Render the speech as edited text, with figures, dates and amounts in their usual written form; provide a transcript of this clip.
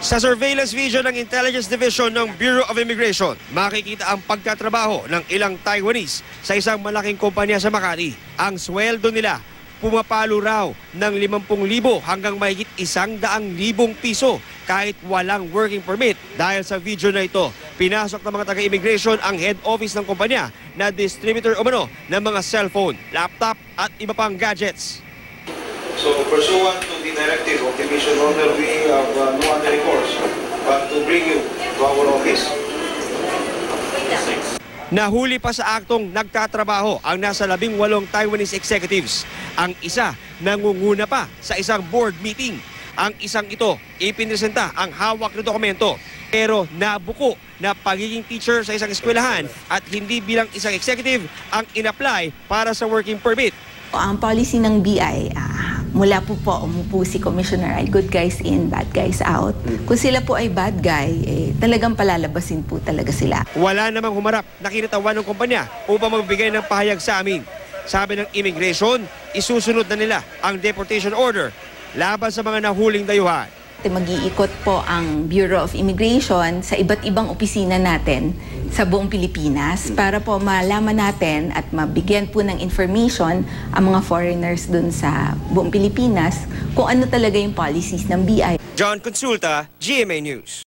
Sa surveillance video ng Intelligence Division ng Bureau of Immigration, makikita ang pagtatrabaho ng ilang Taiwanese sa isang malaking kumpanya sa Makati. Ang sweldo nila, pumapalo raw ng 50,000 hanggang mahigit 100,000 piso kahit walang working permit. Dahil sa video na ito, pinasok ng mga taga-immigration ang head office ng kumpanya na distributor umano ng mga cellphone, laptop at iba pang gadgets. So, pursuant to the directive of the mission order, we have no other recourse but to bring you to our office. Nahuli pa sa aktong nagtatrabaho ang nasa 18 Taiwanese executives. Ang isa nangunguna pa sa isang board meeting. Ang isang ito, ipinresenta ang hawak na dokumento. Pero nabuko na pagiging teacher sa isang eskwelahan at hindi bilang isang executive ang in-apply para sa working permit. Ang policy ng BI, mula po umupo si Commissioner ay good guys in, bad guys out. Kung sila po ay bad guy, talagang palalabasin po talaga sila. Wala namang humarap na kinatawan ng kumpanya upang magbigay ng pahayag sa amin. Sabi ng immigration, isusunod na nila ang deportation order laban sa mga nahuling dayuhan. Mag-iikot po ang Bureau of Immigration sa iba't ibang opisina natin sa buong Pilipinas para po malaman natin at mabigyan po ng information ang mga foreigners dun sa buong Pilipinas kung ano talaga yung policies ng BI. John Consulta, GMA News.